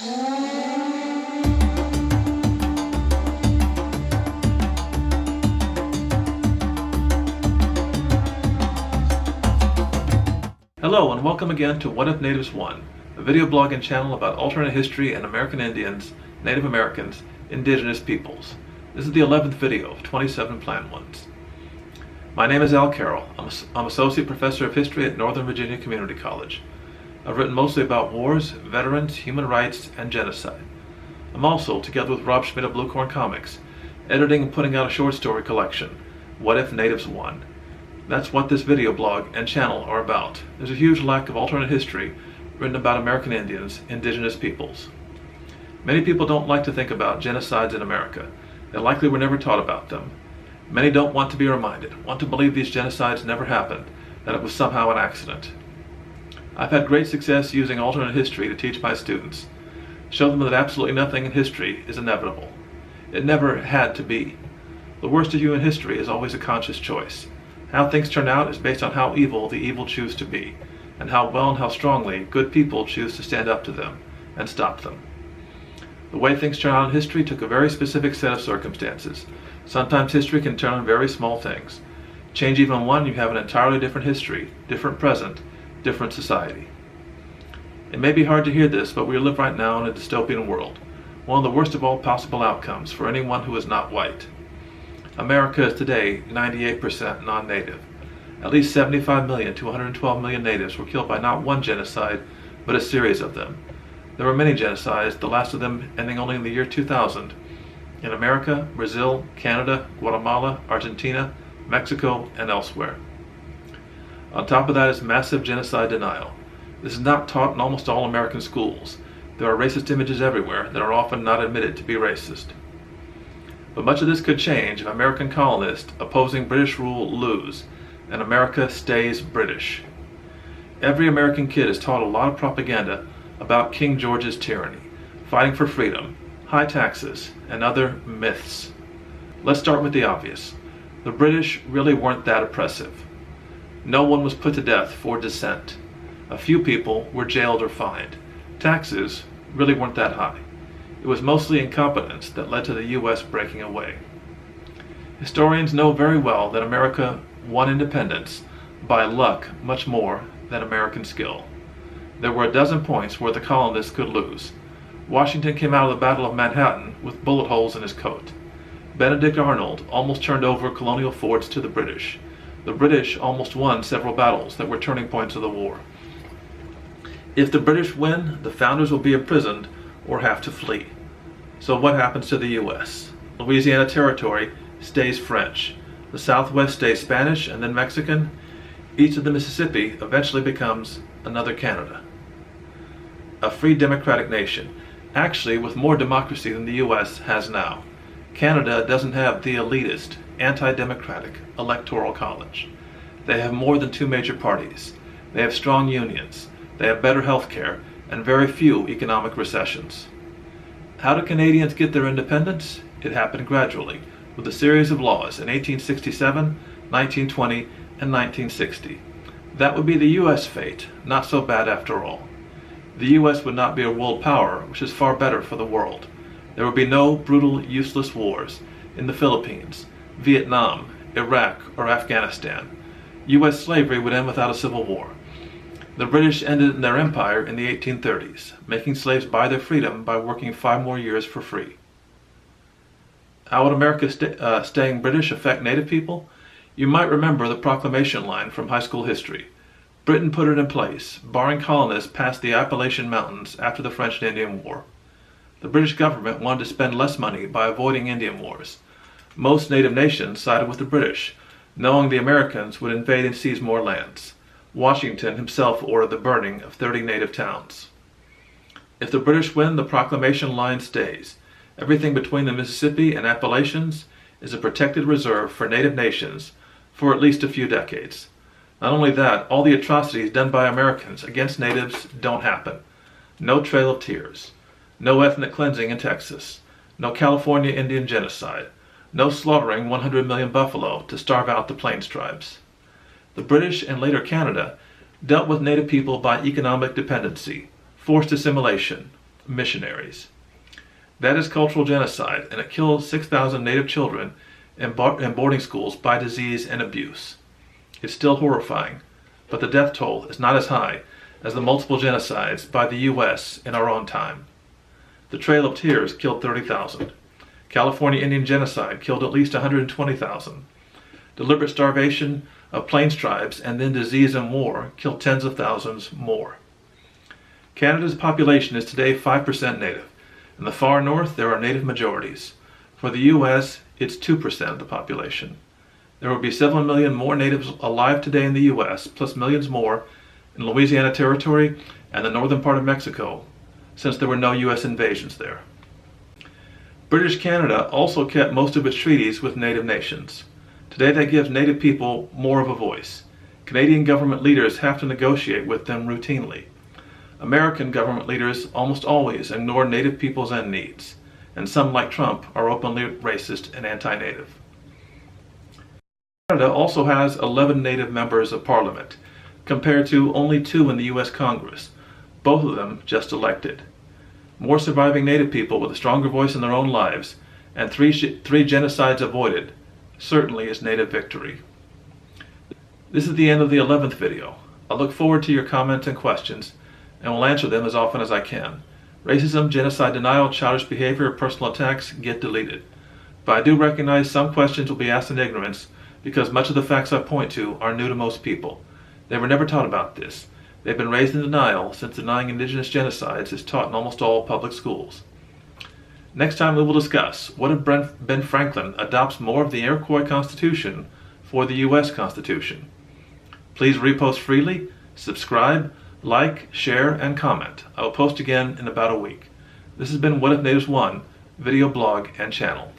Hello and welcome again to What If Natives Won, a video blog and channel about alternate history and American Indians, Native Americans, indigenous peoples. This is the 11th video of 27 planned ones. My name is Carroll. I'm Associate Professor of History at Northern Virginia Community College. I've written mostly about wars, veterans, human rights, and genocide. I'm also, together with Rob Schmidt of Bluecorn Comics, editing and putting out a short story collection, What If Natives Won? That's what this video blog and channel are about. There's a huge lack of alternate history written about American Indians, indigenous peoples. Many people don't like to think about genocides in America. They likely were never taught about them. Many don't want to be reminded, want to believe these genocides never happened, that it was somehow an accident. I've had great success using alternate history to teach my students, show them that absolutely nothing in history is inevitable. It never had to be. The worst of human history is always a conscious choice. How things turn out is based on how evil the evil choose to be, and how well and how strongly good people choose to stand up to them and stop them. The way things turn out in history took a very specific set of circumstances. Sometimes history can turn on very small things. Change even one, you have an entirely different history, different present, different society. It may be hard to hear this, but we live right now in a dystopian world, one of the worst of all possible outcomes for anyone who is not white. America is today 98% non-native. At least 75 million to 112 million natives were killed by not one genocide, but a series of them. There were many genocides, the last of them ending only in the year 2000, in America, Brazil, Canada, Guatemala, Argentina, Mexico, and elsewhere. On top of that is massive genocide denial. This is not taught in almost all American schools. There are racist images everywhere that are often not admitted to be racist. But much of this could change if American colonists opposing British rule lose, and America stays British. Every American kid is taught a lot of propaganda about King George's tyranny, fighting for freedom, high taxes, and other myths. Let's start with the obvious. The British really weren't that oppressive. No one was put to death for dissent. A few people were jailed or fined. Taxes really weren't that high. It was mostly incompetence that led to the U.S. breaking away. Historians know very well that America won independence by luck much more than American skill. There were a dozen points where the colonists could lose. Washington came out of the Battle of Manhattan with bullet holes in his coat. Benedict Arnold almost turned over colonial forts to the British. The British almost won several battles that were turning points of the war. If the British win, the founders will be imprisoned or have to flee. So what happens to the U.S.? Louisiana Territory stays French. The Southwest stays Spanish and then Mexican. East of the Mississippi eventually becomes another Canada. A free democratic nation, actually with more democracy than the U.S. has now. Canada doesn't have the elitist, anti-democratic electoral college. They have more than two major parties. They have strong unions. They have better health care and very few economic recessions. How did Canadians get their independence? It happened gradually, with a series of laws in 1867, 1920, and 1960. That would be the U.S. fate, not so bad after all. The U.S. would not be a world power, which is far better for the world. There would be no brutal, useless wars in the Philippines, Vietnam, Iraq, or Afghanistan. U.S. slavery would end without a civil war. The British ended their empire in the 1830s, making slaves buy their freedom by working 5 more years for free. How would America staying British affect Native people? You might remember the proclamation line from high school history. Britain put it in place, barring colonists past the Appalachian Mountains after the French and Indian War. The British government wanted to spend less money by avoiding Indian wars. Most Native nations sided with the British, knowing the Americans would invade and seize more lands. Washington himself ordered the burning of 30 native towns. If the British win, the proclamation line stays. Everything between the Mississippi and Appalachians is a protected reserve for native nations for at least a few decades. Not only that, all the atrocities done by Americans against natives don't happen. No Trail of Tears. No ethnic cleansing in Texas. No California Indian genocide. No slaughtering 100 million buffalo to starve out the Plains tribes. The British and later Canada dealt with native people by economic dependency, forced assimilation, missionaries. That is cultural genocide, and it killed 6,000 Native children in boarding schools by disease and abuse. It's still horrifying, but the death toll is not as high as the multiple genocides by the U.S. in our own time. The Trail of Tears killed 30,000. California Indian Genocide killed at least 120,000. Deliberate starvation of Plains tribes and then disease and war killed tens of thousands more. Canada's population is today 5% Native. In the far north, there are Native majorities. For the U.S., it's 2% of the population. There will be 7 million more natives alive today in the U.S., plus millions more in Louisiana Territory and the northern part of Mexico, since there were no U.S. invasions there. British Canada also kept most of its treaties with Native nations. Today that gives Native people more of a voice. Canadian government leaders have to negotiate with them routinely. American government leaders almost always ignore Native people's end needs, and some, like Trump, are openly racist and anti-Native. Canada also has 11 Native members of Parliament, compared to only 2 in the U.S. Congress, both of them just elected. More surviving Native people with a stronger voice in their own lives, and three genocides avoided, certainly is Native victory. This is the end of the 11th video. I look forward to your comments and questions, and will answer them as often as I can. Racism, genocide denial, childish behavior, personal attacks get deleted. But I do recognize some questions will be asked in ignorance, because much of the facts I point to are new to most people. They were never taught about this. They've been raised in denial, since denying indigenous genocides is taught in almost all public schools. Next time we will discuss, what if Ben Franklin adopts more of the Iroquois Constitution for the U.S. Constitution? Please repost freely, subscribe, like, share, and comment. I will post again in about a week. This has been What If Natives Won video blog and channel.